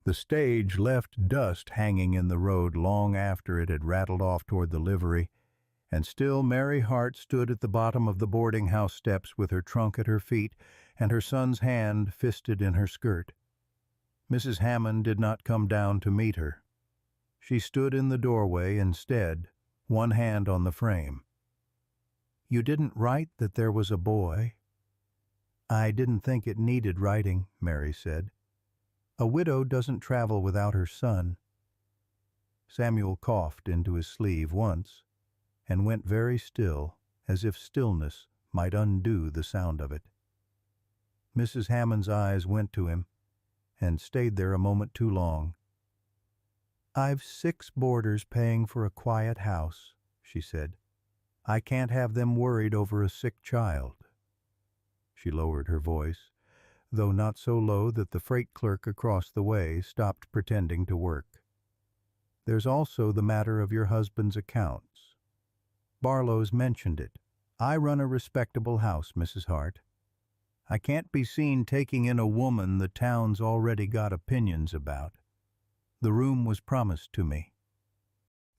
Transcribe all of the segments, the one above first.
The stage left dust hanging in the road long after it had rattled off toward the livery, and still Mary Hart stood at the bottom of the boarding-house steps with her trunk at her feet and her son's hand fisted in her skirt. Mrs. Hammond did not come down to meet her. She stood in the doorway instead, one hand on the frame. "You didn't write that there was a boy." "I didn't think it needed writing," Mary said. "A widow doesn't travel without her son." Samuel coughed into his sleeve once and went very still, as if stillness might undo the sound of it. Mrs. Hammond's eyes went to him and stayed there a moment too long. "I've 6 boarders paying for a quiet house," she said. "I can't have them worried over a sick child." She lowered her voice, though not so low that the freight clerk across the way stopped pretending to work. "There's also the matter of your husband's accounts. Barlow's mentioned it. I run a respectable house, Mrs. Hart. I can't be seen taking in a woman the town's already got opinions about. The room was promised to me."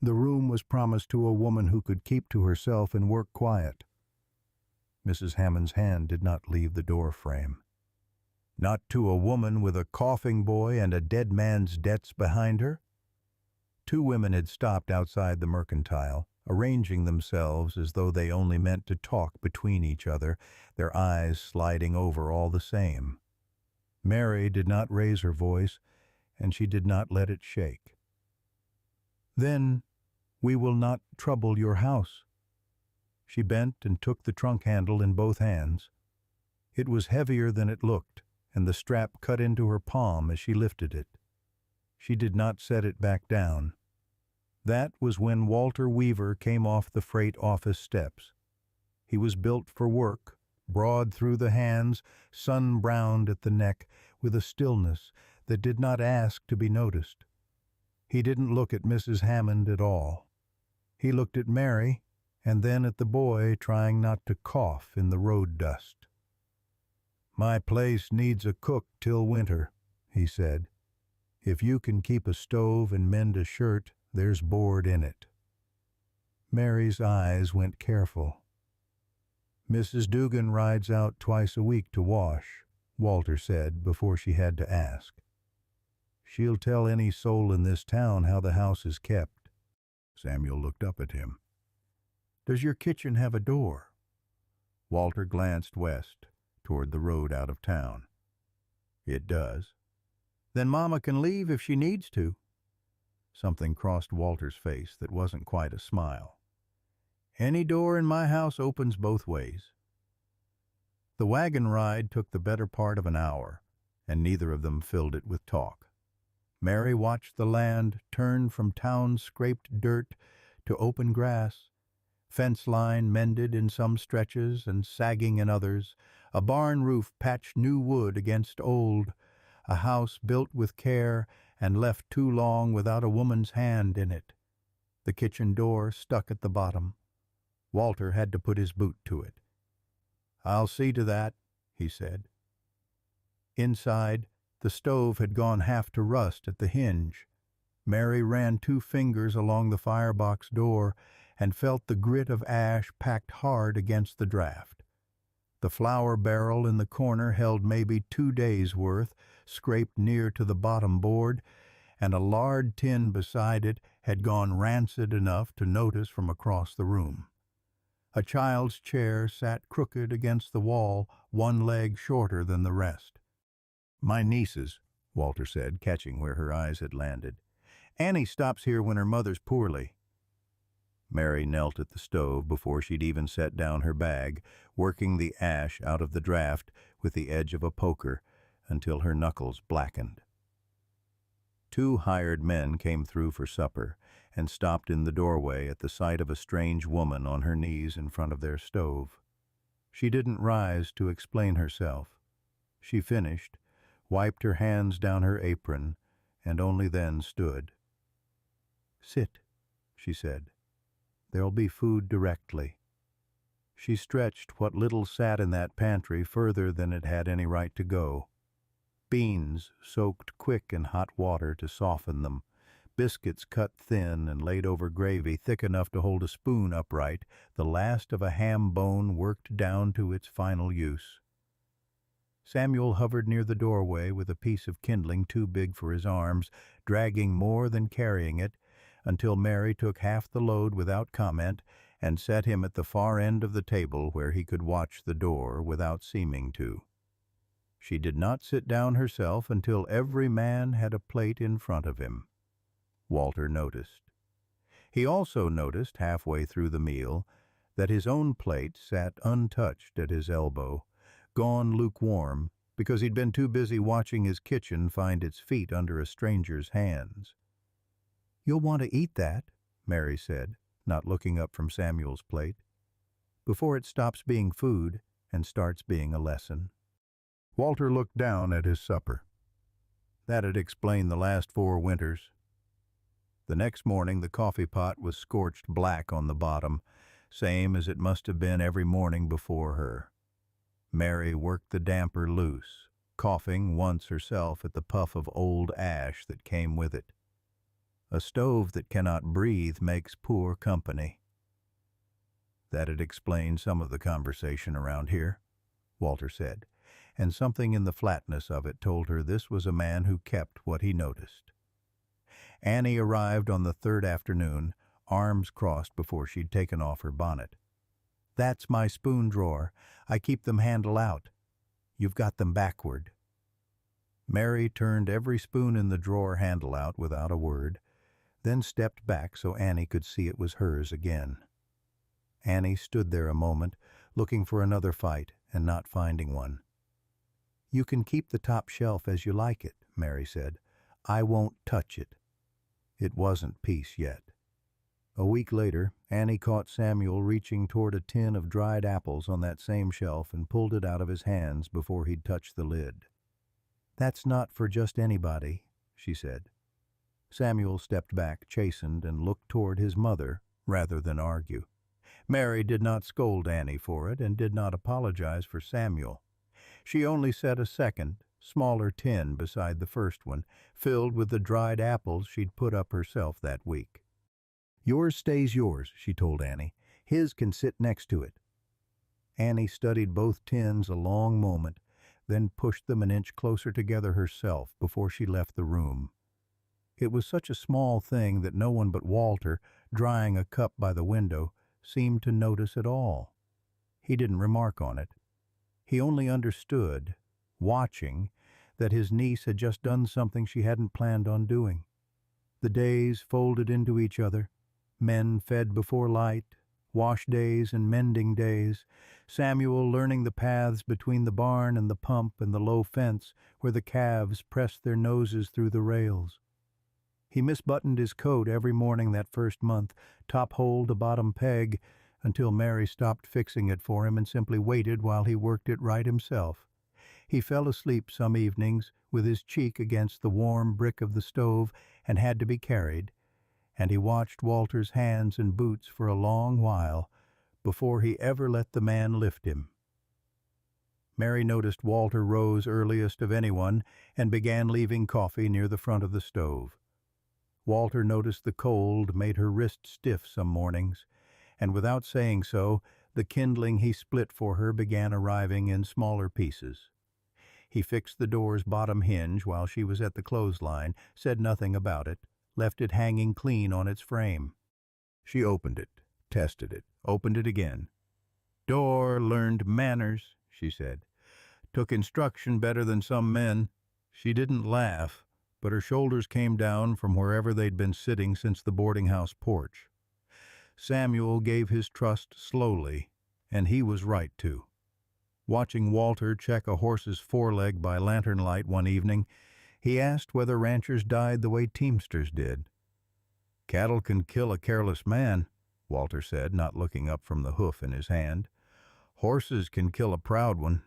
"The room was promised to a woman who could keep to herself and work quiet." Mrs. Hammond's hand did not leave the door frame. "Not to a woman with a coughing boy and a dead man's debts behind her?" 2 women had stopped outside the mercantile, arranging themselves as though they only meant to talk between each other, their eyes sliding over all the same. Mary did not raise her voice, and she did not let it shake. "Then we will not trouble your house." She bent and took the trunk handle in both hands. It was heavier than it looked, and the strap cut into her palm as she lifted it. She did not set it back down. That was when Walter Weaver came off the freight office steps. He was built for work, broad through the hands, sun-browned at the neck, with a stillness that did not ask to be noticed. He didn't look at Mrs. Hammond at all. He looked at Mary, and then at the boy trying not to cough in the road dust. "My place needs a cook till winter," he said. "If you can keep a stove and mend a shirt, there's board in it." Mary's eyes went careful. "Mrs. Dugan rides out twice a week to wash," Walter said before she had to ask. "She'll tell any soul in this town how the house is kept." Samuel looked up at him. "Does your kitchen have a door?" Walter glanced west, toward the road out of town. "It does." "Then Mama can leave if she needs to." Something crossed Walter's face that wasn't quite a smile. "Any door in my house opens both ways." The wagon ride took the better part of an hour, and neither of them filled it with talk. Mary watched the land turn from town-scraped dirt to open grass, fence line mended in some stretches and sagging in others, a barn roof patched new wood against old, a house built with care and left too long without a woman's hand in it. The kitchen door stuck at the bottom. Walter had to put his boot to it. "I'll see to that," he said. Inside, the stove had gone half to rust at the hinge. Mary ran 2 fingers along the firebox door and felt the grit of ash packed hard against the draft. The flour barrel in the corner held maybe 2 days' worth, scraped near to the bottom board, and a lard tin beside it had gone rancid enough to notice from across the room. A child's chair sat crooked against the wall, one leg shorter than the rest. "My nieces," Walter said, catching where her eyes had landed. "Annie stops here when her mother's poorly." Mary knelt at the stove before she'd even set down her bag, working the ash out of the draft with the edge of a poker until her knuckles blackened. 2 hired men came through for supper and stopped in the doorway at the sight of a strange woman on her knees in front of their stove. She didn't rise to explain herself. She finished, wiped her hands down her apron, and only then stood. "Sit," she said. "There'll be food directly." She stretched what little sat in that pantry further than it had any right to go. beans soaked quick in hot water to soften them, biscuits cut thin and laid over gravy thick enough to hold a spoon upright, the last of a ham bone worked down to its final use. Samuel hovered near the doorway with a piece of kindling too big for his arms, dragging more than carrying it, until Mary took half the load without comment and set him at the far end of the table where he could watch the door without seeming to. She did not sit down herself until every man had a plate in front of him. Walter noticed. He also noticed, halfway through the meal, that his own plate sat untouched at his elbow, gone lukewarm because he'd been too busy watching his kitchen find its feet under a stranger's hands. "You'll want to eat that," Mary said, not looking up from Samuel's plate, "before it stops being food and starts being a lesson." Walter looked down at his supper. That'd explain the last 4 winters. The next morning the coffee pot was scorched black on the bottom, same as it must have been every morning before her. Mary worked the damper loose, coughing once herself at the puff of old ash that came with it. A stove that cannot breathe makes poor company. That'd explain some of the conversation around here, Walter said, and something in the flatness of it told her this was a man who kept what he noticed. Annie arrived on the 3rd afternoon, arms crossed before she'd taken off her bonnet. "That's my spoon drawer. I keep them handle out. You've got them backward." Mary turned every spoon in the drawer handle out without a word, then stepped back so Annie could see it was hers again. Annie stood there a moment, looking for another fight and not finding one. "You can keep the top shelf as you like it," Mary said. "I won't touch it." It wasn't peace yet. A week later, Annie caught Samuel reaching toward a tin of dried apples on that same shelf and pulled it out of his hands before he'd touched the lid. "That's not for just anybody," she said. Samuel stepped back, chastened, and looked toward his mother rather than argue. Mary did not scold Annie for it and did not apologize for Samuel. She only set a second, smaller tin beside the first one, filled with the dried apples she'd put up herself that week. "Yours stays yours," she told Annie. "His can sit next to it." Annie studied both tins a long moment, then pushed them an inch closer together herself before she left the room. It was such a small thing that no one but Walter, drying a cup by the window, seemed to notice at all. He didn't remark on it. He only understood, watching, that his niece had just done something she hadn't planned on doing. The days folded into each other, men fed before light, wash days and mending days, Samuel learning the paths between the barn and the pump and the low fence where the calves pressed their noses through the rails. He misbuttoned his coat every morning that first month, top-hole to bottom peg, until Mary stopped fixing it for him and simply waited while he worked it right himself. He fell asleep some evenings with his cheek against the warm brick of the stove and had to be carried, and he watched Walter's hands and boots for a long while before he ever let the man lift him. Mary noticed Walter rose earliest of anyone and began leaving coffee near the front of the stove. Walter noticed the cold made her wrist stiff some mornings, and without saying so, the kindling he split for her began arriving in smaller pieces. He fixed the door's bottom hinge while she was at the clothesline, said nothing about it, left it hanging clean on its frame. She opened it, tested it, opened it again. "Door learned manners," she said. "Took instruction better than some men." She didn't laugh, but her shoulders came down from wherever they'd been sitting since the boarding-house porch. Samuel gave his trust slowly, and he was right to. Watching Walter check a horse's foreleg by lantern light one evening, he asked whether ranchers died the way teamsters did. "Cattle can kill a careless man," Walter said, not looking up from the hoof in his hand. "Horses can kill a proud one."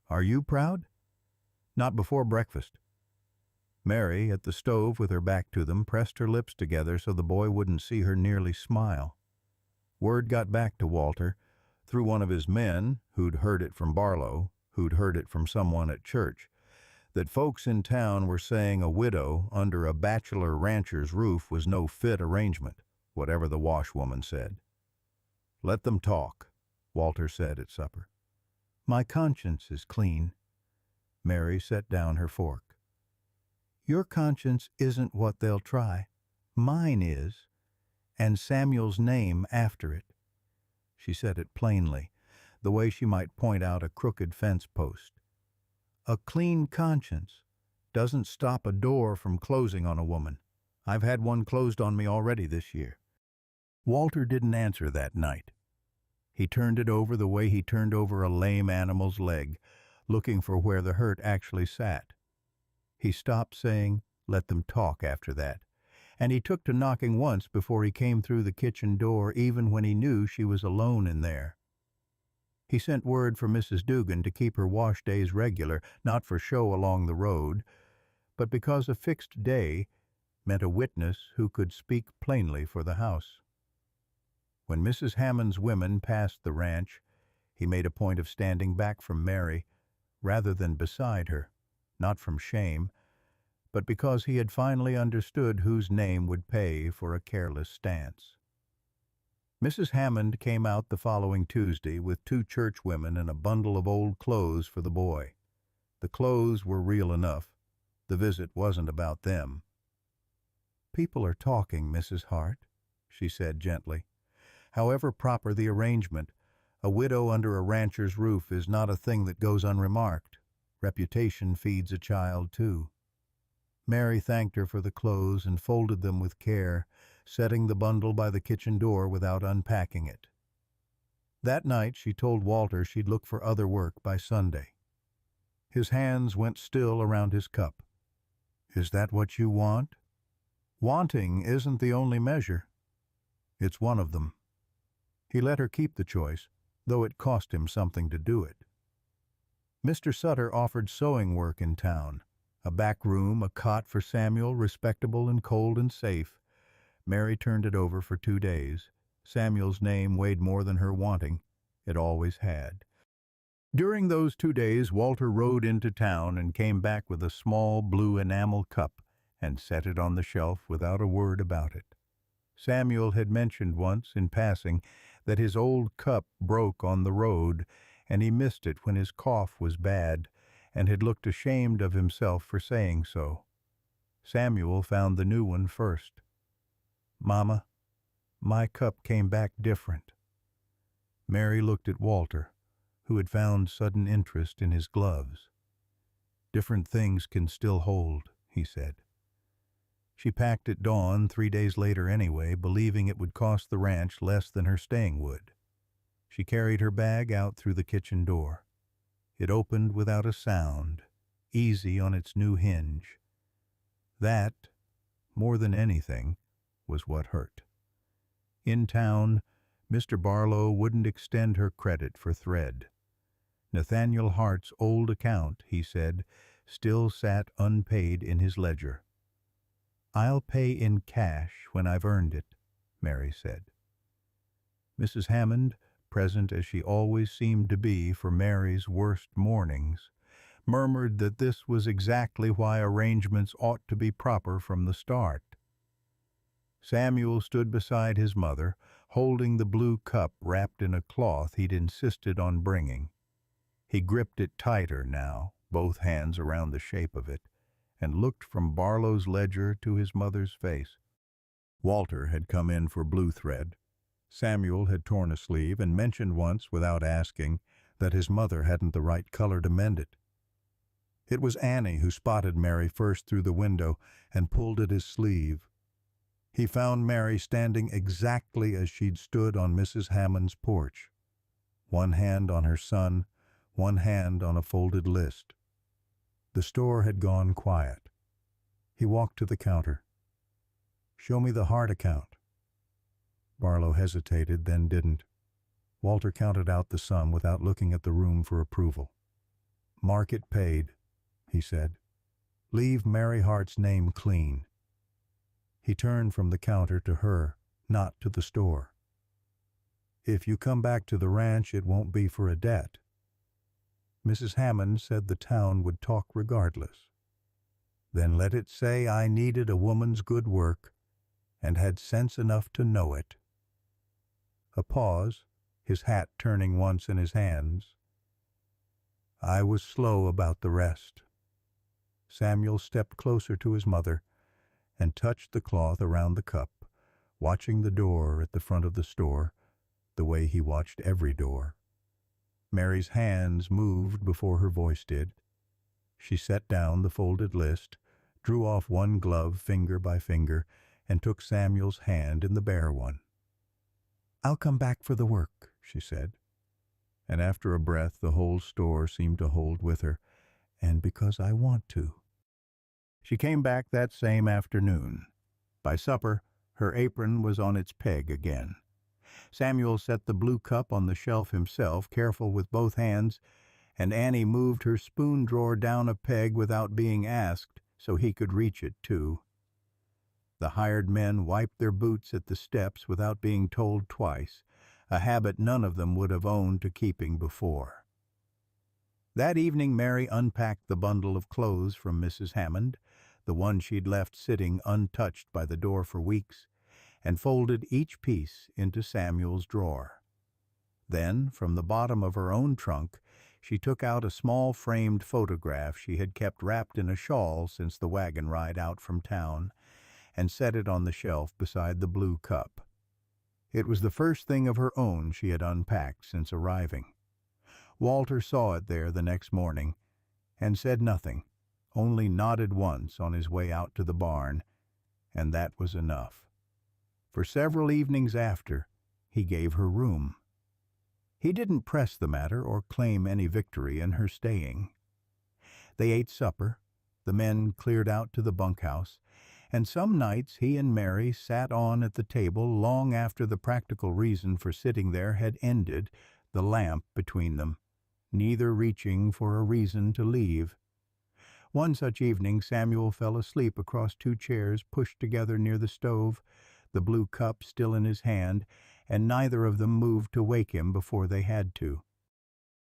"Are you proud?" "Not before breakfast." Mary, at the stove with her back to them, pressed her lips together so the boy wouldn't see her nearly smile. Word got back to Walter, through one of his men, who'd heard it from Barlow, who'd heard it from someone at church, that folks in town were saying a widow under a bachelor rancher's roof was no fit arrangement, whatever the washwoman said. "Let them talk," Walter said at supper. "My conscience is clean." Mary set down her fork. "Your conscience isn't what they'll try. Mine is, and Samuel's name after it." She said it plainly, the way she might point out a crooked fence post. "A clean conscience doesn't stop a door from closing on a woman. I've had one closed on me already this year." Walter didn't answer that night. He turned it over the way he turned over a lame animal's leg, looking for where the hurt actually sat. He stopped saying, "Let them talk," after that, and he took to knocking once before he came through the kitchen door, even when he knew she was alone in there. He sent word for Mrs. Dugan to keep her wash days regular, not for show along the road, but because a fixed day meant a witness who could speak plainly for the house. When Mrs. Hammond's women passed the ranch, he made a point of standing back from Mary, rather than beside her, not from shame, but because he had finally understood whose name would pay for a careless stance. Mrs. Hammond came out the following Tuesday with 2 churchwomen and a bundle of old clothes for the boy. The clothes were real enough. The visit wasn't about them. "People are talking, Mrs. Hart," she said gently. "However proper the arrangement, a widow under a rancher's roof is not a thing that goes unremarked. Reputation feeds a child, too." Mary thanked her for the clothes and folded them with care, setting the bundle by the kitchen door without unpacking it. That night she told Walter she'd look for other work by Sunday. His hands went still around his cup. "Is that what you want?" "Wanting isn't the only measure. It's one of them." He let her keep the choice, though it cost him something to do it. Mr. Sutter offered sewing work in town. A back room, a cot for Samuel, respectable and cold and safe. Mary turned it over for 2 days. Samuel's name weighed more than her wanting. It always had. During those 2 days, Walter rode into town and came back with a small blue enamel cup and set it on the shelf without a word about it. Samuel had mentioned once, in passing, that his old cup broke on the road, and he missed it when his cough was bad, and had looked ashamed of himself for saying so. Samuel found the new one first. "Mama, my cup came back different." Mary looked at Walter, who had found sudden interest in his gloves. "Different things can still hold," he said. She packed at dawn 3 days later anyway, believing it would cost the ranch less than her staying would. She carried her bag out through the kitchen door. It opened without a sound, easy on its new hinge. That, more than anything, was what hurt. In town, Mr. Barlow wouldn't extend her credit for thread. Nathaniel Hart's old account, he said, still sat unpaid in his ledger. "I'll pay in cash when I've earned it," Mary said. Mrs. Hammond, present as she always seemed to be for Mary's worst mornings, murmured that this was exactly why arrangements ought to be proper from the start. Samuel stood beside his mother, holding the blue cup wrapped in a cloth he'd insisted on bringing. He gripped it tighter now, both hands around the shape of it, and looked from Barlow's ledger to his mother's face. Walter had come in for blue thread. Samuel had torn a sleeve and mentioned once, without asking, that his mother hadn't the right color to mend it. It was Annie who spotted Mary first through the window and pulled at his sleeve. He found Mary standing exactly as she'd stood on Mrs. Hammond's porch, one hand on her son, one hand on a folded list. The store had gone quiet. He walked to the counter. "Show me the Hart account." Barlow hesitated, then didn't. Walter counted out the sum without looking at the room for approval. "Mark it paid," he said. "Leave Mary Hart's name clean." He turned from the counter to her, not to the store. "If you come back to the ranch, it won't be for a debt." Mrs. Hammond said the town would talk regardless. Then let it say I needed a woman's good work and had sense enough to know it. A pause, his hat turning once in his hands. I was slow about the rest. Samuel stepped closer to his mother and touched the cloth around the cup, watching the door at the front of the store, the way he watched every door. Mary's hands moved before her voice did. She set down the folded list, drew off one glove finger by finger, and took Samuel's hand in the bare one. "I'll come back for the work," she said. And after a breath, the whole store seemed to hold with her, "and because I want to." She came back that same afternoon. By supper, her apron was on its peg again. Samuel set the blue cup on the shelf himself, careful with both hands, and Annie moved her spoon drawer down a peg without being asked, so he could reach it too. The hired men wiped their boots at the steps without being told twice, a habit none of them would have owned to keeping before. That evening Mary unpacked the bundle of clothes from Mrs. Hammond, the one she'd left sitting untouched by the door for weeks, and folded each piece into Samuel's drawer. Then, from the bottom of her own trunk, she took out a small framed photograph she had kept wrapped in a shawl since the wagon ride out from town, and set it on the shelf beside the blue cup. It was the first thing of her own she had unpacked since arriving. Walter saw it there the next morning, and said nothing, only nodded once on his way out to the barn, and that was enough. For several evenings after, he gave her room. He didn't press the matter or claim any victory in her staying. They ate supper, the men cleared out to the bunkhouse, and some nights he and Mary sat on at the table long after the practical reason for sitting there had ended, the lamp between them, neither reaching for a reason to leave. One such evening Samuel fell asleep across two chairs pushed together near the stove, the blue cup still in his hand, and neither of them moved to wake him before they had to.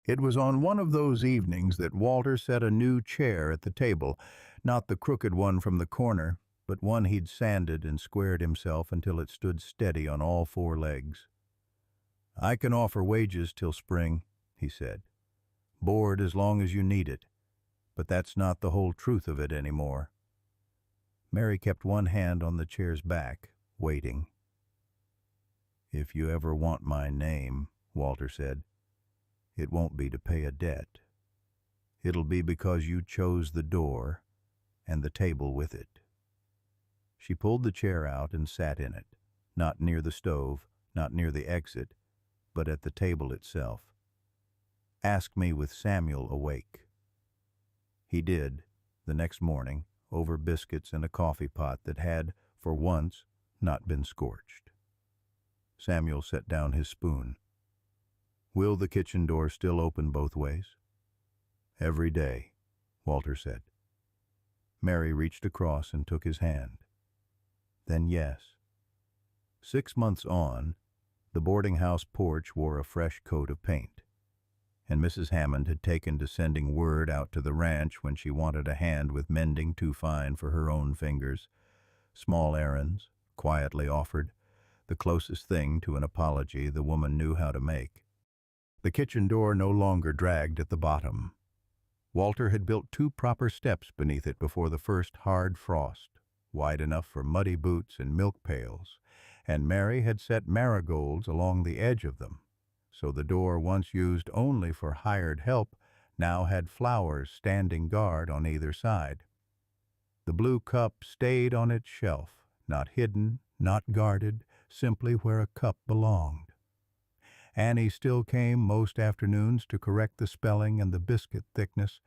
It was on one of those evenings that Walter set a new chair at the table, not the crooked one from the corner, but one he'd sanded and squared himself until it stood steady on all four legs. "I can offer wages till spring," he said. "Board as long as you need it. But that's not the whole truth of it anymore." Mary kept one hand on the chair's back, waiting. "If you ever want my name," Walter said, "it won't be to pay a debt. It'll be because you chose the door and the table with it." She pulled the chair out and sat in it, not near the stove, not near the exit, but at the table itself. "Ask me with Samuel awake." He did, the next morning, over biscuits and a coffee pot that had, for once, not been scorched. Samuel set down his spoon. "Will the kitchen door still open both ways?" "Every day," Walter said. Mary reached across and took his hand. Then yes. 6 months on, the boarding house porch wore a fresh coat of paint, and Mrs. Hammond had taken to sending word out to the ranch when she wanted a hand with mending too fine for her own fingers. Small errands, quietly offered, the closest thing to an apology the woman knew how to make. The kitchen door no longer dragged at the bottom. Walter had built 2 proper steps beneath it before the first hard frost, wide enough for muddy boots and milk pails, and Mary had set marigolds along the edge of them, so the door once used only for hired help now had flowers standing guard on either side. The blue cup stayed on its shelf, not hidden, not guarded, simply where a cup belonged. Annie still came most afternoons to correct the spelling and the biscuit thickness,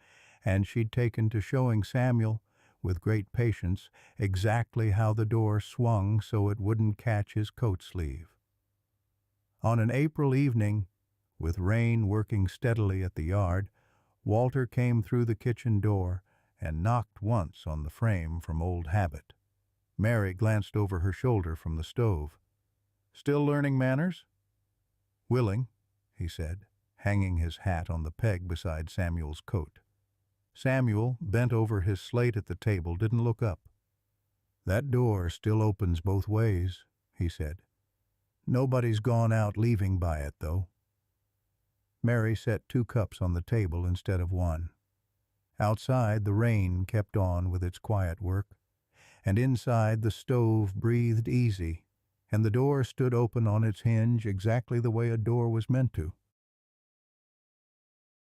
and she'd taken to showing Samuel, with great patience, exactly how the door swung so it wouldn't catch his coat sleeve. On an April evening, with rain working steadily at the yard, Walter came through the kitchen door and knocked once on the frame from old habit. Mary glanced over her shoulder from the stove. "Still learning manners?" "Willing," he said, hanging his hat on the peg beside Samuel's coat. Samuel, bent over his slate at the table, didn't look up. "That door still opens both ways," he said. "Nobody's gone out leaving by it, though." Mary set 2 cups on the table instead of 1. Outside, the rain kept on with its quiet work, and inside the stove breathed easy, and the door stood open on its hinge exactly the way a door was meant to.